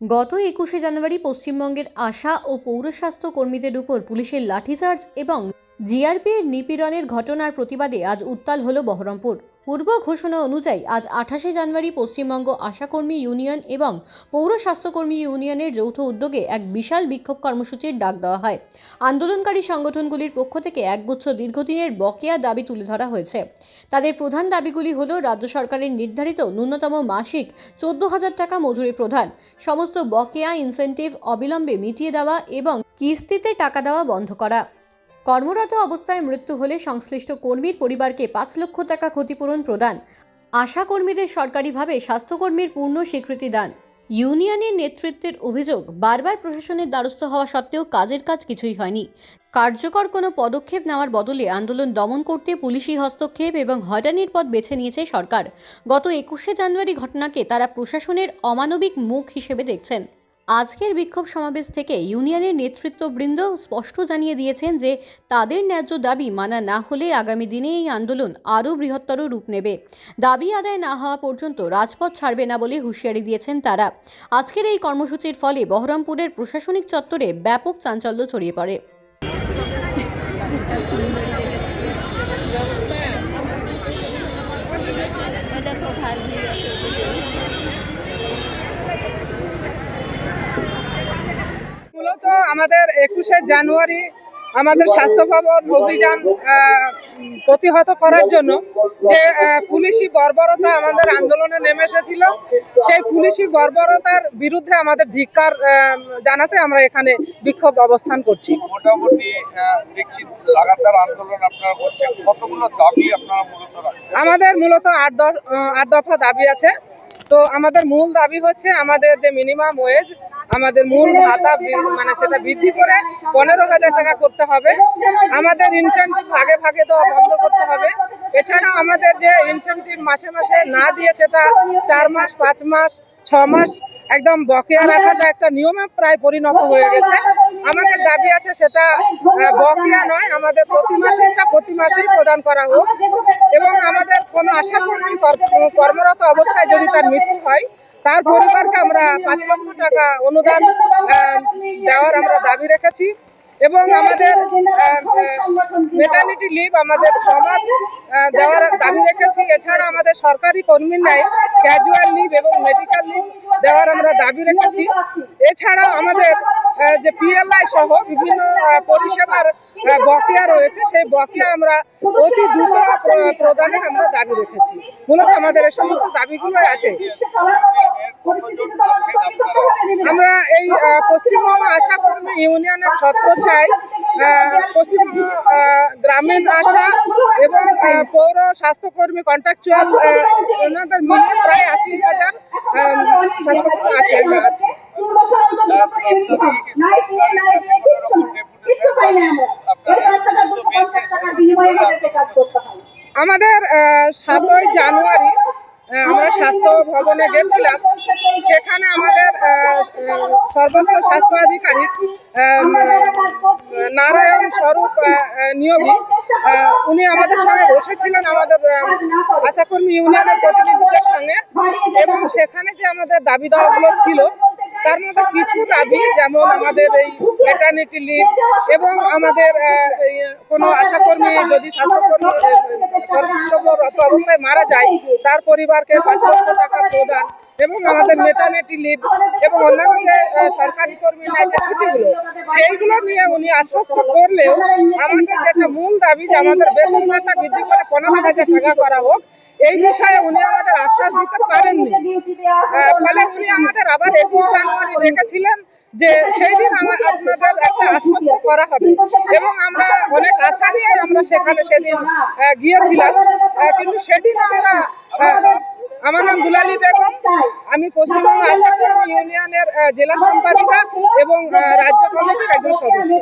গত ২১শে জানুয়ারি পশ্চিমবঙ্গের আশা ও পৌরস্বাস্থ্য কর্মীদের উপর পুলিশের লাঠিচার্জ এবং জিআরপির নিপীড়নের ঘটনার প্রতিবাদে আজ উত্তাল হল বহরমপুর। পূর্ব ঘোষণা অনুযায়ী আজ ২৮শে জানুয়ারি পশ্চিমবঙ্গ আশাকর্মী ইউনিয়ন এবং পৌর স্বাস্থ্যকর্মী ইউনিয়নের যৌথ উদ্যোগে এক বিশাল বিক্ষোভ কর্মসূচির ডাক দেওয়া হয়। আন্দোলনকারী সংগঠনগুলির পক্ষ থেকে একগুচ্ছ দীর্ঘদিনের বকেয়া দাবি তুলে ধরা হয়েছে। তাদের প্রধান দাবিগুলি হল রাজ্য সরকারের নির্ধারিত ন্যূনতম মাসিক ১৪,০০০ টাকা মজুরি প্রদান, সমস্ত বকেয়া ইনসেন্টিভ অবিলম্বে মিটিয়ে দেওয়া এবং কিস্তিতে টাকা দেওয়া বন্ধ করা। কর্মরত অবস্থায় মৃত্যু হলে সংশ্লিষ্ট কর্মীর পরিবারকে ৫ লক্ষ টাকা ক্ষতিপূরণ প্রদান, আশা কর্মীদের সরকারিভাবে স্বাস্থ্যকর্মীর পূর্ণ স্বীকৃতি দান। ইউনিয়নের নেতৃত্বের অভিযোগ, বারবার প্রশাসনের দ্বারস্থ হওয়া সত্ত্বেও কাজের কাজ কিছুই হয়নি। কার্যকর কোনো পদক্ষেপ নেওয়ার বদলে আন্দোলন দমন করতে পুলিশি হস্তক্ষেপ এবং হয়রানির পথ বেছে নিয়েছে সরকার। গত ২১শে জানুয়ারি ঘটনাকে তারা প্রশাসনের অমানবিক মুখ হিসেবে দেখছেন। আজকের বিক্ষোভ সমাবেশ থেকে ইউনিয়নের নেতৃত্ববৃন্দ স্পষ্ট জানিয়ে দিয়েছেন যে তাদের ন্যায্য দাবি মানা না হলে আগামী দিনে এই আন্দোলন আরও বৃহত্তর রূপ নেবে। দাবি আদায় না হওয়া পর্যন্ত রাজপথ ছাড়বে না বলে হুঁশিয়ারি দিয়েছেন তারা। আজকের এই কর্মসূচির ফলে বহরমপুরের প্রশাসনিক চত্বরে ব্যাপক চাঞ্চল্য ছড়িয়ে পড়ে। মূলত আমাদের ২১শে জানুয়ারি আমাদের স্বাস্থ্য ভবন অভিযান প্রতিহত করার জন্য যে পুলিশি বর্বরতা আমাদের আন্দোলনে নেমে এসেছিল, সেই পুলিশি বর্বরতার বিরুদ্ধে আমাদের ধিক্কার জানাতে আমরা এখানে বিক্ষোভ অবস্থান করছি। মোটামুটি দেখছি লাগাতার আন্দোলন আপনারা করছেন, কতগুলো দাবি আপনারা মূলত রাখছেন? আমাদের মূলত ৮ দফা দাবি আছে। তো আমাদের মূল দাবি হচ্ছে আমাদের যে মিনিমাম ওয়েজ, আমাদের মূল ভাতা মানে সেটা বৃদ্ধি করে ১৫,০০০ টাকা করতে হবে। আমাদের ইনসেন্টিভ ভাগে ভাগে দেওয়া বন্ধ করতে হবে। এছাড়াও আমাদের যে ইনসেন্টিভ মাসে মাসে না দিয়ে সেটা ৪ মাস, ৫ মাস, ৬ মাস একদম বকেয়া রাখাটা একটা নিয়মে প্রায় পরিণত হয়ে গেছে। আমাদের দাবি আছে সেটা বকেয়া নয়, আমাদের প্রতি মাসেই প্রদান করা হোক। এবং আমাদের কোনো আশাকর্মী কর্মরত অবস্থায় যদি তার মৃত্যু হয়, তার পরিবারকে আমরা ৫ লক্ষ টাকা অনুদান দেওয়ার আমরা দাবি রেখেছি। এবং আমাদের ম্যাটারনিটি লিভ আমাদের ৬ মাস দেওয়ার দাবি রেখেছি। এছাড়া আমাদের সরকারি কর্মীর ন্যায় ক্যাজুয়াল লিভ এবং মেডিকেল লিভ দেওয়ার আমরা দাবি রেখেছি। এছাড়াও আমাদের যে পিএলআই সহ বিভিন্ন পরিষেবার বকেয়া রয়েছে, সেই বকেয়া আমরা অতি দ্রুত প্রদানের আমরা দাবি রেখেছি। মূলত আমাদের এই সমস্ত দাবিগুলো আছে। আমরা এই পশ্চিমবঙ্গ আশাকর্মী ইউনিয়নের ছত্রছায়ায় পশ্চিমবঙ্গ গ্রামীণ আশা এবং পৌর স্বাস্থ্যকর্মী কন্ট্রাকচুয়াল ওনাদের মিলে প্রায় ৮০,০০০ স্বাস্থ্যকর্মী আছে। আমাদের ৭ই জানুয়ারি আমরা স্বাস্থ্য ভবনে গেছিলাম। সেখানে আমাদের সর্বোচ্চ স্বাস্থ্য আধিকারিক নারায়ণ স্বরূপ নিয়োগী, উনি আমাদের সঙ্গে বসেছিলেন আমাদের আশাকর্মী ইউনিয়নের প্রতিনিধিদের সঙ্গে। এবং সেখানে যে আমাদের দাবি দাওয়াগুলো ছিল তার মধ্যে কিছু দাবি, যেমন আমাদের এই ম্যাটারনিটি লিভ এবং আমাদের কোনো আশাকর্মী যদি স্বাস্থ্যকর্মী কর্তব্যরত অবস্থায় মারা যায় তার পরিবারকে ৫ লক্ষ টাকা প্রদান, এবং আমাদের ম্যাটারনিটি লিভ এবং অন্যান্য যে সরকারি কর্মীর যে ছুটিগুলো, সেইগুলো নিয়ে উনি আশ্বস্ত করলেও আমাদের যেটা মূল দাবি যে আমাদের বেতন ভাতা বৃদ্ধি করে ১৫,০০০ টাকা করা হোক, এই বিষয়ে উনি আমাদের আশ্বাস দিতে পারেননি। ফলে উনি আমাদের আবার ২১ জানুয়ারি ডেকেছিলেন যে সেই দিন আপনাদের একটা আশ্বস্ত করা হবে, এবং আমরা অনেক আশা নিয়ে আমরা সেখানে সেদিন গিয়েছিলাম। কিন্তু সেদিন আমার নাম দুলালী বেগম, আমি পশ্চিমবঙ্গ আশাকর্মী ইউনিয়নের জেলা সম্পাদিকা এবং রাজ্য কমিটির একজন সদস্য।